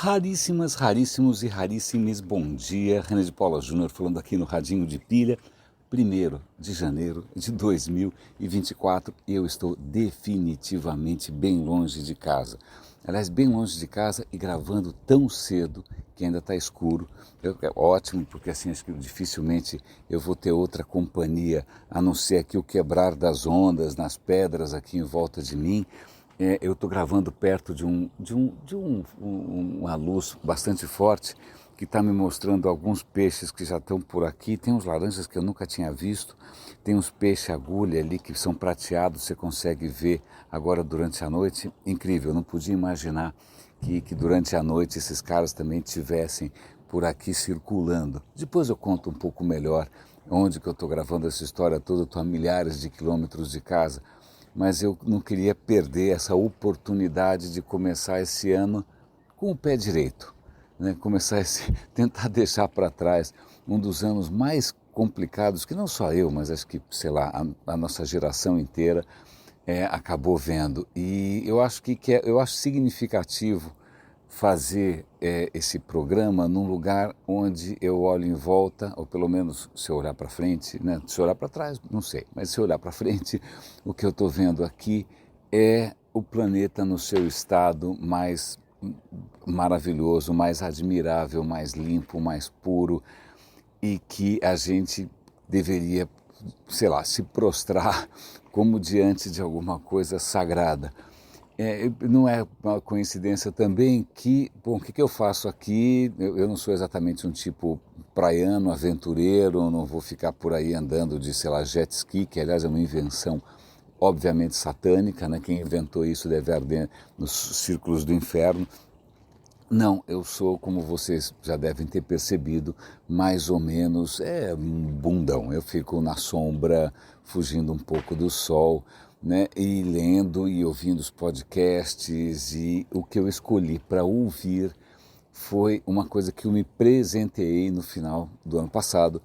Raríssimas, raríssimos e raríssimes, bom dia. René de Paula Júnior falando aqui no Radinho de Pilha. 1º de janeiro de 2024 e eu estou definitivamente bem longe de casa. Aliás, bem longe de casa e gravando tão cedo que ainda está escuro. É ótimo, porque assim acho que dificilmente eu vou ter outra companhia, a não ser aqui o quebrar das ondas nas pedras aqui em volta de mim. Eu estou gravando perto de uma luz bastante forte que está me mostrando alguns peixes que já estão por aqui. Tem uns laranjas que eu nunca tinha visto, tem uns peixes agulha ali que são prateados, você consegue ver agora durante a noite. Incrível, eu não podia imaginar que durante a noite esses caras também estivessem por aqui circulando. Depois eu conto um pouco melhor onde que eu estou gravando essa história toda. Eu estou a milhares de quilômetros de casa, mas eu não queria perder essa oportunidade de começar esse ano com o pé direito, né? Tentar deixar para trás um dos anos mais complicados que não só eu, mas acho que, sei lá, a nossa geração inteira acabou vendo. E eu acho eu acho significativo fazer esse programa num lugar onde eu olho em volta, ou pelo menos se eu olhar para frente, né? Se eu olhar para trás, não sei, mas se eu olhar para frente, o que eu estou vendo aqui é o planeta no seu estado mais maravilhoso, mais admirável, mais limpo, mais puro, e que a gente deveria, sei lá, se prostrar como diante de alguma coisa sagrada. Não é uma coincidência também que, bom, o que eu faço aqui? Eu não sou exatamente um tipo praiano, aventureiro, não vou ficar por aí andando de, sei lá, jet ski, que aliás é uma invenção obviamente satânica, né? Quem inventou isso deve arder nos círculos do inferno. Não, eu sou, como vocês já devem ter percebido, mais ou menos um bundão. Eu fico na sombra, fugindo um pouco do sol, né? E lendo e ouvindo os podcasts. E o que eu escolhi para ouvir foi uma coisa que eu me presenteei no final do ano passado,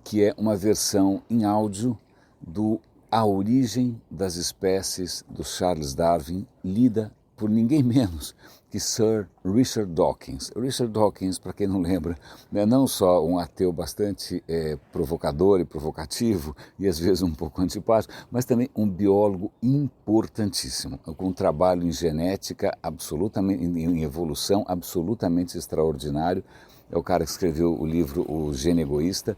que é uma versão em áudio do A Origem das Espécies, do Charles Darwin, lida por ninguém menos que Sir Richard Dawkins. Richard Dawkins, para quem não lembra, é não só um ateu bastante provocador e provocativo, e às vezes um pouco antipático, mas também um biólogo importantíssimo, com um trabalho em genética, absolutamente, em evolução, absolutamente extraordinário. É o cara que escreveu o livro O Gene Egoísta.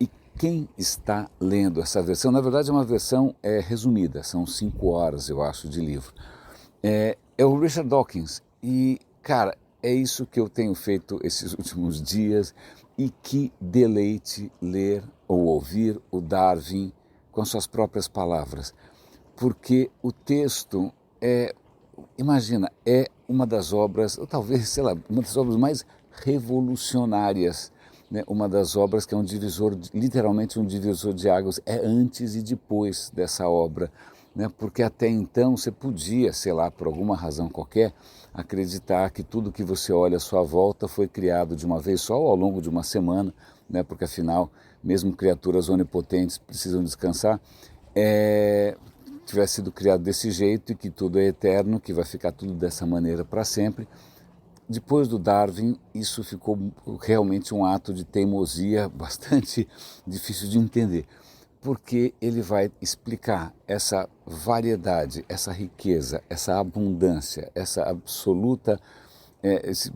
E quem está lendo essa versão, na verdade é uma versão resumida, são 5 horas, eu acho, de livro. É o Richard Dawkins. E, cara, é isso que eu tenho feito esses últimos dias. E que deleite ler ou ouvir o Darwin com suas próprias palavras. Porque o texto imagina, é uma das obras, ou talvez, sei lá, uma das obras mais revolucionárias, né? Uma das obras que é um divisor, literalmente um divisor de águas, é antes e depois dessa obra, né? Porque até então você podia, sei lá, por alguma razão qualquer, acreditar que tudo que você olha à sua volta foi criado de uma vez só ou ao longo de uma semana, né? Porque afinal, mesmo criaturas onipotentes precisam descansar. Tivesse sido criado desse jeito e que tudo é eterno, que vai ficar tudo dessa maneira para sempre. Depois do Darwin, isso ficou realmente um ato de teimosia bastante difícil de entender, porque ele vai explicar essa variedade, essa riqueza, essa abundância, essa absoluta, esse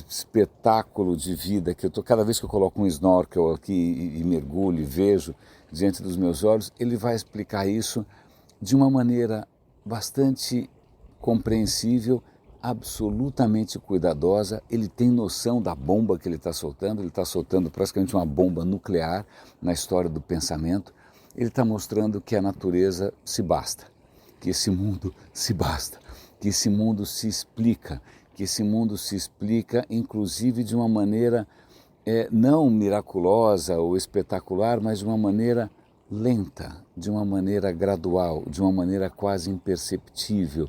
espetáculo de vida que eu tô, cada vez que eu coloco um snorkel aqui e mergulho e vejo diante dos meus olhos, ele vai explicar isso de uma maneira bastante compreensível, absolutamente cuidadosa. Ele tem noção da bomba que ele está soltando praticamente uma bomba nuclear na história do pensamento. Ele está mostrando que a natureza se basta, que esse mundo se basta, que esse mundo se explica, inclusive de uma maneira não miraculosa ou espetacular, mas de uma maneira lenta, de uma maneira gradual, de uma maneira quase imperceptível.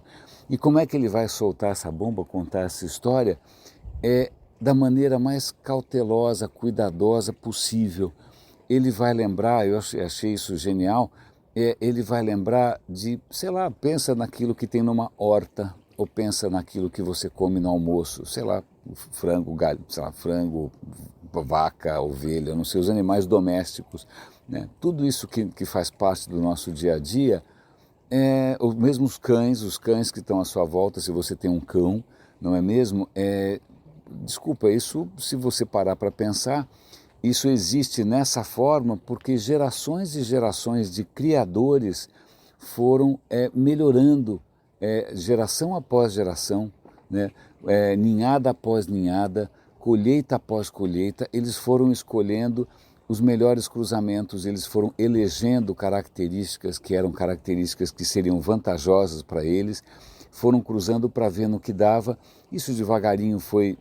E como é que ele vai soltar essa bomba, contar essa história? Da maneira mais cautelosa, cuidadosa possível. Ele vai lembrar, eu achei isso genial, ele vai lembrar de, sei lá, pensa naquilo que tem numa horta ou pensa naquilo que você come no almoço, sei lá, frango, galho, sei lá, frango, vaca, ovelha, não sei, os animais domésticos, né? Tudo isso que faz parte do nosso dia a dia, ou mesmo os cães que estão à sua volta, se você tem um cão, não é mesmo? Desculpa, isso, se você parar para pensar, isso existe nessa forma porque gerações e gerações de criadores foram melhorando, geração após geração, né? Ninhada após ninhada, colheita após colheita, eles foram escolhendo os melhores cruzamentos, eles foram elegendo características que eram características que seriam vantajosas para eles, foram cruzando para ver no que dava. Isso devagarinho foi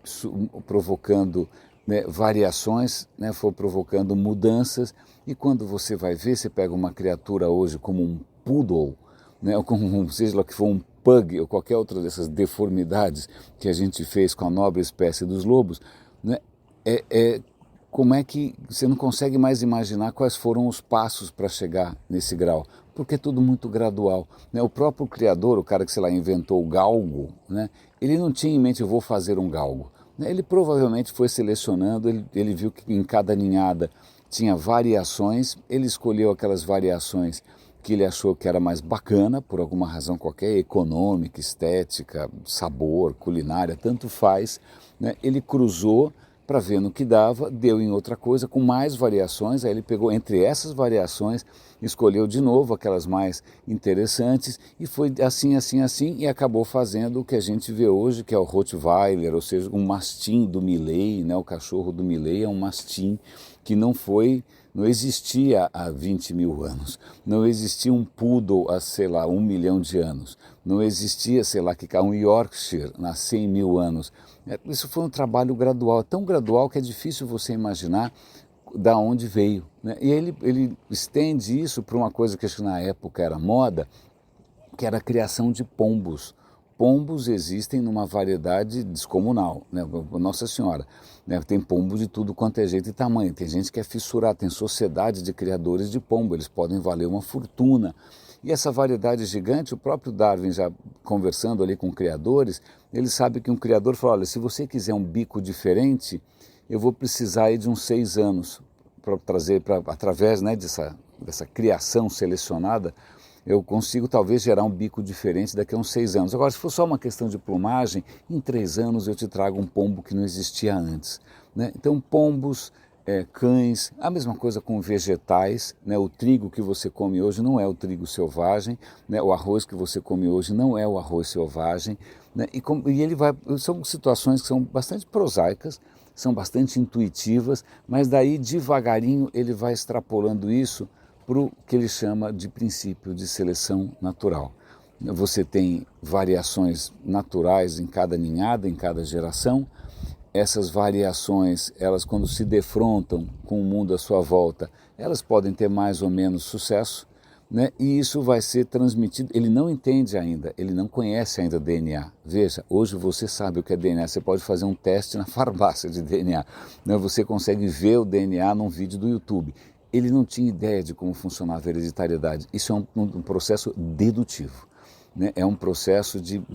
provocando, né, variações, né, foi provocando mudanças, e quando você vai ver, você pega uma criatura hoje como um poodle, né, ou como seja lá que for um pug ou qualquer outra dessas deformidades que a gente fez com a nobre espécie dos lobos, né, como é que você não consegue mais imaginar quais foram os passos para chegar nesse grau? Porque é tudo muito gradual, né? O próprio criador, o cara que, sei lá, inventou o galgo, né? Ele não tinha em mente, eu vou fazer um galgo. Ele provavelmente foi selecionando, ele viu que em cada ninhada tinha variações, ele escolheu aquelas variações que ele achou que era mais bacana, por alguma razão qualquer, econômica, estética, sabor, culinária, tanto faz, né? Ele cruzou para ver no que dava, deu em outra coisa, com mais variações, aí ele pegou entre essas variações, escolheu de novo aquelas mais interessantes, e foi assim, assim, assim, e acabou fazendo o que a gente vê hoje, que é o Rottweiler, ou seja, um mastim do Milley, né? O cachorro do Milley é um mastim que não existia há 20 mil anos, não existia um poodle há, sei lá, 1 milhão de anos, não existia, sei lá, um Yorkshire há 100 mil anos. Isso foi um trabalho gradual, tão gradual que é difícil você imaginar da onde veio, né? E ele estende isso para uma coisa que acho que na época era moda, que era a criação de pombos. Pombos existem numa variedade descomunal, né? Nossa Senhora, né? Tem pombo de tudo quanto é jeito e tamanho. Tem gente que é fissurada, tem sociedade de criadores de pombo, eles podem valer uma fortuna. E essa variedade gigante, o próprio Darwin, já conversando ali com criadores, ele sabe que um criador fala, olha, se você quiser um bico diferente, eu vou precisar aí de uns 6 anos para trazer, através, né, dessa criação selecionada, eu consigo talvez gerar um bico diferente daqui a uns 6 anos. Agora, se for só uma questão de plumagem, em 3 anos eu te trago um pombo que não existia antes, né? Então, pombos, cães, a mesma coisa com vegetais, né? O trigo que você come hoje não é o trigo selvagem, né? O arroz que você come hoje não é o arroz selvagem, né? São situações que são bastante prosaicas, são bastante intuitivas, mas daí devagarinho ele vai extrapolando isso para o que ele chama de princípio de seleção natural. Você tem variações naturais em cada ninhada, em cada geração. Essas variações, elas quando se defrontam com o mundo à sua volta, elas podem ter mais ou menos sucesso, né? E isso vai ser transmitido. Ele não entende ainda, ele não conhece ainda DNA. Veja, hoje você sabe o que é DNA, você pode fazer um teste na farmácia de DNA, né? Você consegue ver o DNA num vídeo do YouTube. Ele não tinha ideia de como funcionava a hereditariedade. Isso é um processo dedutivo, né? É um processo de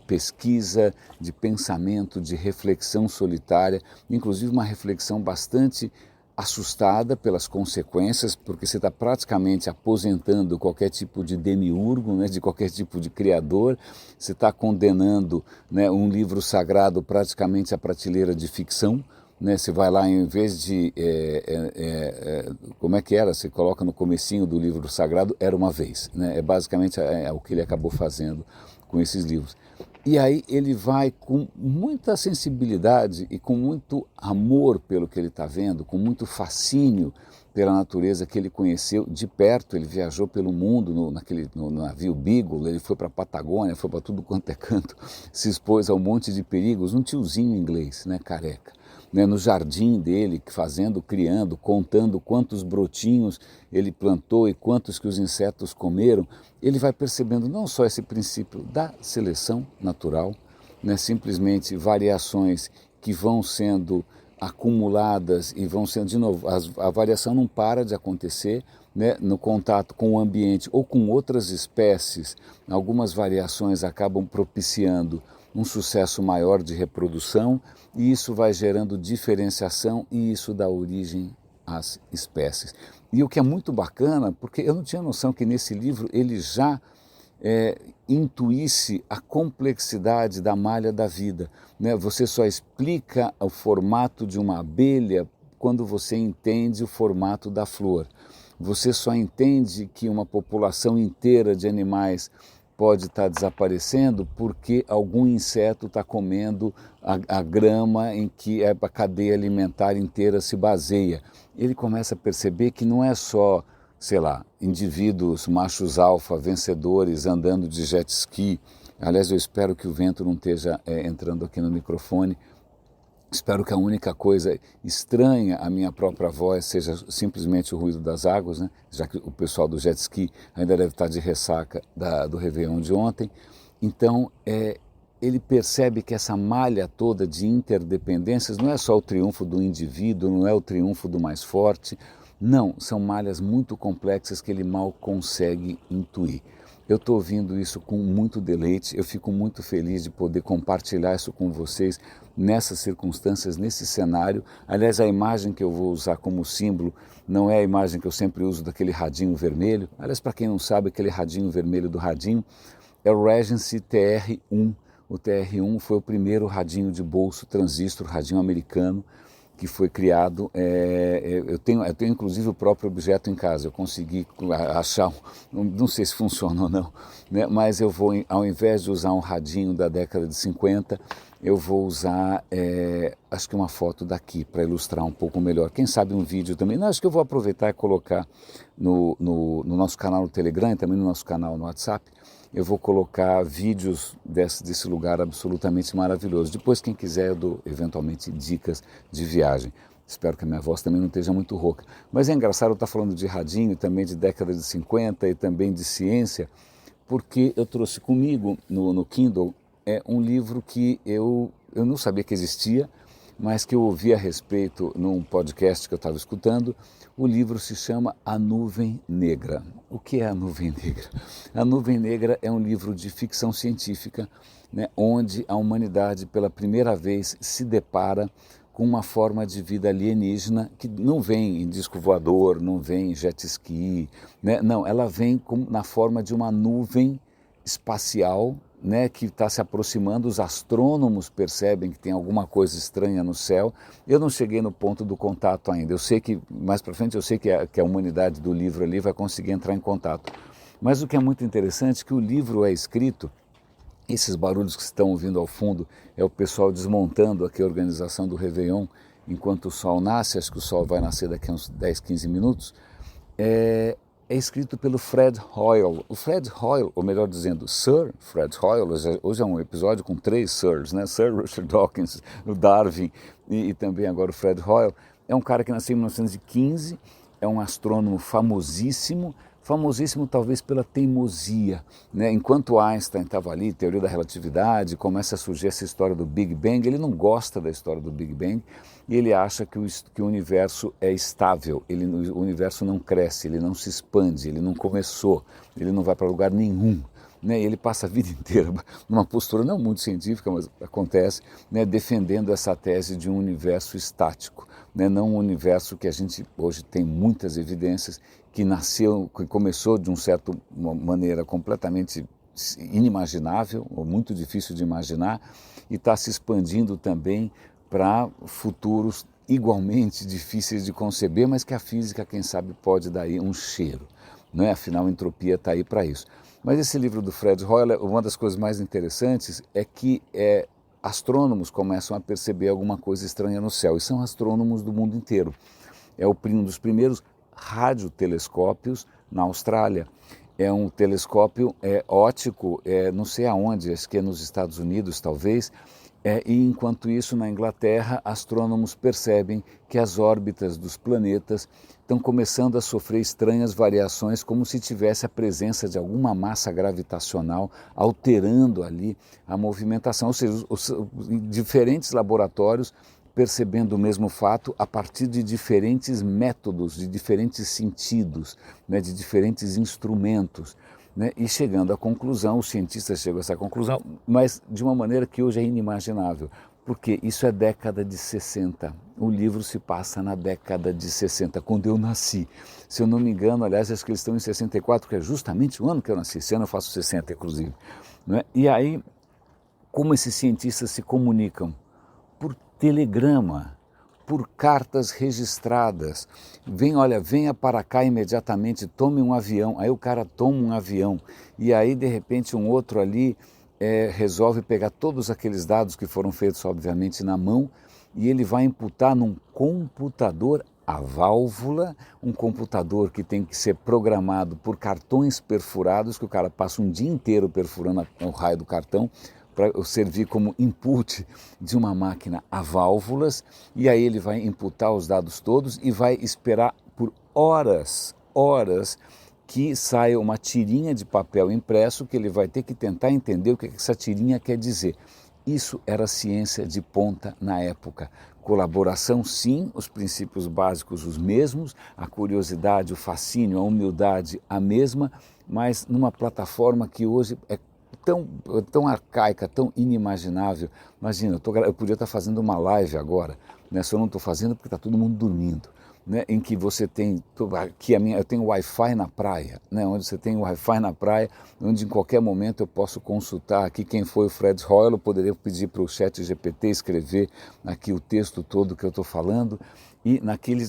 pesquisa, de pensamento, de reflexão solitária, inclusive uma reflexão bastante assustada pelas consequências, porque você está praticamente aposentando qualquer tipo de demiurgo, né, de qualquer tipo de criador, você está condenando, né, um livro sagrado praticamente à prateleira de ficção, né? Você vai lá, em vez de, como é que era? Você coloca no comecinho do livro sagrado, era uma vez, né? É basicamente o que ele acabou fazendo com esses livros. E aí ele vai com muita sensibilidade e com muito amor pelo que ele está vendo, com muito fascínio pela natureza que ele conheceu de perto. Ele viajou pelo mundo no navio Beagle, ele foi para a Patagônia, foi para tudo quanto é canto, se expôs a um monte de perigos, um tiozinho inglês, né, careca, né, no jardim dele, criando, contando quantos brotinhos ele plantou e quantos que os insetos comeram. Ele vai percebendo não só esse princípio da seleção natural, né, simplesmente variações que vão sendo acumuladas e vão sendo, de novo, a variação não para de acontecer, né, no contato com o ambiente ou com outras espécies, algumas variações acabam propiciando um sucesso maior de reprodução e isso vai gerando diferenciação e isso dá origem às espécies. E o que é muito bacana, porque eu não tinha noção que nesse livro ele já intuísse a complexidade da malha da vida, né? Você só explica o formato de uma abelha quando você entende o formato da flor. Você só entende que uma população inteira de animais pode estar desaparecendo porque algum inseto está comendo a grama em que a cadeia alimentar inteira se baseia. Ele começa a perceber que não é só, sei lá, indivíduos machos alfa, vencedores, andando de jet ski. Aliás, eu espero que o vento não esteja entrando aqui no microfone. Espero que a única coisa estranha à minha própria voz seja simplesmente o ruído das águas, né? Já que o pessoal do jet ski ainda deve estar de ressaca do Réveillon de ontem. Então, ele percebe que essa malha toda de interdependências não é só o triunfo do indivíduo, não é o triunfo do mais forte, não, são malhas muito complexas que ele mal consegue intuir. Eu estou ouvindo isso com muito deleite, eu fico muito feliz de poder compartilhar isso com vocês nessas circunstâncias, nesse cenário. Aliás, a imagem que eu vou usar como símbolo não é a imagem que eu sempre uso daquele radinho vermelho. Aliás, para quem não sabe, aquele radinho vermelho do radinho é o Regency TR-1. O TR-1 foi o primeiro radinho de bolso transistor, radinho americano, que foi criado. Eu tenho inclusive o próprio objeto em casa, eu consegui achar, não sei se funciona ou não, né? Mas eu vou, ao invés de usar um radinho da década de 50, eu vou usar, acho que uma foto daqui para ilustrar um pouco melhor. Quem sabe um vídeo também. Não, acho que eu vou aproveitar e colocar no nosso canal no Telegram e também no nosso canal no WhatsApp. Eu vou colocar vídeos desse lugar absolutamente maravilhoso. Depois, quem quiser, eu dou eventualmente dicas de viagem. Espero que a minha voz também não esteja muito rouca. Mas é engraçado eu estar falando de radinho, também de década de 50 e também de ciência, porque eu trouxe comigo no Kindle um livro que eu não sabia que existia, mas que eu ouvi a respeito num podcast que eu estava escutando. O livro se chama A Nuvem Negra. O que é A Nuvem Negra? A Nuvem Negra é um livro de ficção científica, né, onde a humanidade pela primeira vez se depara com uma forma de vida alienígena que não vem em disco voador, não vem em jet ski, né? Não, ela vem na forma de uma nuvem espacial, né, que está se aproximando. Os astrônomos percebem que tem alguma coisa estranha no céu. Eu não cheguei no ponto do contato ainda. Eu sei que, mais para frente, eu sei que a humanidade do livro ali vai conseguir entrar em contato. Mas o que é muito interessante é que o livro é escrito, esses barulhos que estão ouvindo ao fundo é o pessoal desmontando aqui a organização do Réveillon enquanto o sol nasce. Acho que o sol vai nascer daqui a uns 10, 15 minutos. É escrito pelo Fred Hoyle. O Fred Hoyle, ou melhor dizendo, Sir Fred Hoyle, hoje é um episódio com 3 Sirs, né? Sir Richard Dawkins, o Darwin e também agora o Fred Hoyle. É um cara que nasceu em 1915, é um astrônomo famosíssimo talvez pela teimosia, né? Enquanto Einstein estava ali, teoria da relatividade, começa a surgir essa história do Big Bang, ele não gosta da história do Big Bang e ele acha que o universo é estável, o universo não cresce, ele não se expande, ele não começou, ele não vai para lugar nenhum. Né, ele passa a vida inteira numa postura não muito científica, mas acontece, né, defendendo essa tese de um universo estático, né, não um universo que a gente hoje tem muitas evidências que começou de uma certa maneira completamente inimaginável, ou muito difícil de imaginar, e está se expandindo também para futuros igualmente difíceis de conceber, mas que a física, quem sabe, pode dar aí um cheiro. Não é? Afinal, a entropia está aí para isso. Mas esse livro do Fred Hoyle, uma das coisas mais interessantes é que astrônomos começam a perceber alguma coisa estranha no céu, e são astrônomos do mundo inteiro. É um dos primeiros radiotelescópios na Austrália. É um telescópio óptico, não sei aonde, acho que é nos Estados Unidos talvez, e enquanto isso na Inglaterra, astrônomos percebem que as órbitas dos planetas estão começando a sofrer estranhas variações, como se tivesse a presença de alguma massa gravitacional alterando ali a movimentação. Ou seja, diferentes laboratórios percebendo o mesmo fato a partir de diferentes métodos, de diferentes sentidos, né, de diferentes instrumentos, né, e chegando à conclusão, os cientistas chegam a essa conclusão, mas de uma maneira que hoje é inimaginável, porque isso é década de 60. O livro se passa na década de 60, quando eu nasci. Se eu não me engano, aliás, acho que eles estão em 64, que é justamente o ano que eu nasci. Esse ano eu faço 60, inclusive. Não é? E aí, como esses cientistas se comunicam? Por telegrama, por cartas registradas. Venha para cá imediatamente, tome um avião. Aí o cara toma um avião e aí de repente um outro ali resolve pegar todos aqueles dados que foram feitos obviamente na mão e ele vai imputar num computador a válvula, um computador que tem que ser programado por cartões perfurados, que o cara passa um dia inteiro perfurando o raio do cartão, para servir como input de uma máquina a válvulas, e aí ele vai imputar os dados todos e vai esperar por horas que saia uma tirinha de papel impresso que ele vai ter que tentar entender o que essa tirinha quer dizer. Isso era ciência de ponta na época. Colaboração, sim, os princípios básicos os mesmos, a curiosidade, o fascínio, a humildade a mesma, mas numa plataforma que hoje é tão arcaica, tão inimaginável. Imagina, eu podia estar fazendo uma live agora, né? Só não estou fazendo porque está todo mundo dormindo, né? Em que você tem, aqui eu tenho Wi-Fi na praia, né? Onde você tem Wi-Fi na praia, onde em qualquer momento eu posso consultar aqui quem foi o Fred Hoyle, eu poderia pedir para o chat GPT escrever aqui o texto todo que eu estou falando, e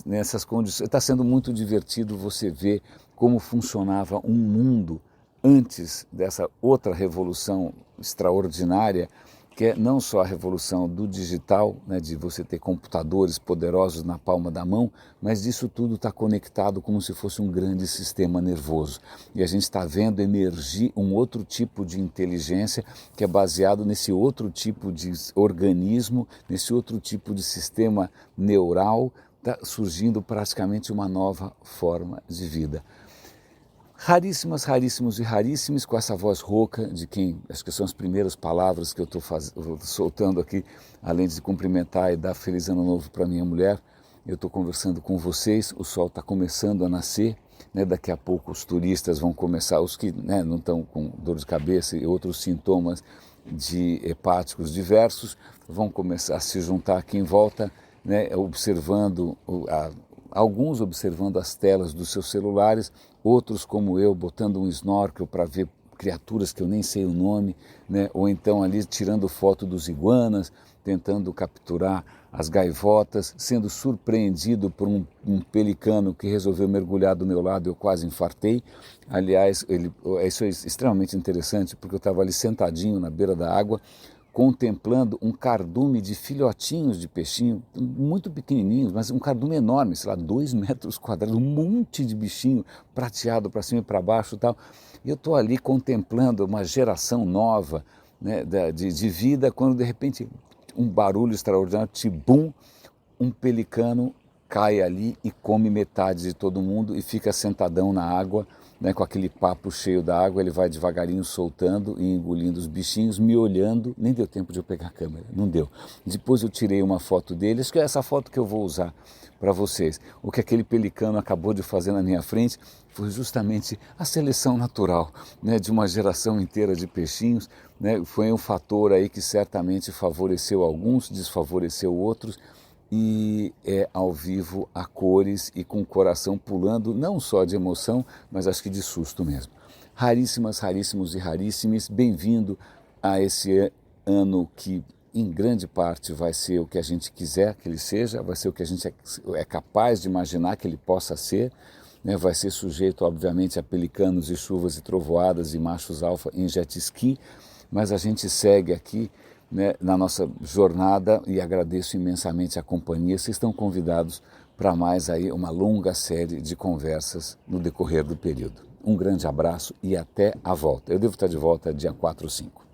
nessas condições, está sendo muito divertido você ver como funcionava um mundo antes dessa outra revolução extraordinária, que é não só a revolução do digital, né, de você ter computadores poderosos na palma da mão, mas disso tudo está conectado como se fosse um grande sistema nervoso. E a gente está vendo emergir um outro tipo de inteligência que é baseado nesse outro tipo de organismo, nesse outro tipo de sistema neural, está surgindo praticamente uma nova forma de vida. Raríssimas, raríssimos e raríssimos, com essa voz rouca de quem, acho que são as primeiras palavras que eu estou soltando aqui, além de cumprimentar e dar feliz ano novo para minha mulher. Eu estou conversando com vocês, o sol está começando a nascer, né? Daqui a pouco os turistas vão começar, os que, né, não estão com dor de cabeça e outros sintomas hepáticos diversos, vão começar a se juntar aqui em volta, né, observando alguns observando as telas dos seus celulares, outros como eu botando um snorkel para ver criaturas que eu nem sei o nome, né? Ou então ali tirando foto dos iguanas, tentando capturar as gaivotas, sendo surpreendido por um pelicano que resolveu mergulhar do meu lado, eu quase infartei. Aliás, isso é extremamente interessante porque eu estava ali sentadinho na beira da água, contemplando um cardume de filhotinhos de peixinho, muito pequenininhos, mas um cardume enorme, sei lá, 2 metros quadrados, um monte de bichinho prateado para cima e para baixo e tal. E eu estou ali contemplando uma geração nova, né, de vida, quando de repente um barulho extraordinário, tibum, um pelicano cai ali e come metade de todo mundo e fica sentadão na água, né, com aquele papo cheio da água, ele vai devagarinho soltando e engolindo os bichinhos, me olhando. Nem deu tempo de eu pegar a câmera, não deu. Depois eu tirei uma foto deles, acho que é essa foto que eu vou usar para vocês. O que aquele pelicano acabou de fazer na minha frente foi justamente a seleção natural, né, de uma geração inteira de peixinhos, né. Foi um fator aí que certamente favoreceu alguns, desfavoreceu outros, e é ao vivo, a cores e com o coração pulando, não só de emoção, mas acho que de susto mesmo. Raríssimas, raríssimos e raríssimes, bem-vindo a esse ano que em grande parte vai ser o que a gente quiser que ele seja, vai ser o que a gente é capaz de imaginar que ele possa ser, né? Vai ser sujeito obviamente a pelicanos e chuvas e trovoadas e machos alfa em jet ski, mas a gente segue aqui, né, na nossa jornada, e agradeço imensamente a companhia. Vocês estão convidados para mais aí uma longa série de conversas no decorrer do período. Um grande abraço e até a volta. Eu devo estar de volta dia 4 ou 5.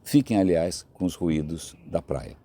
Fiquem, aliás, com os ruídos da praia.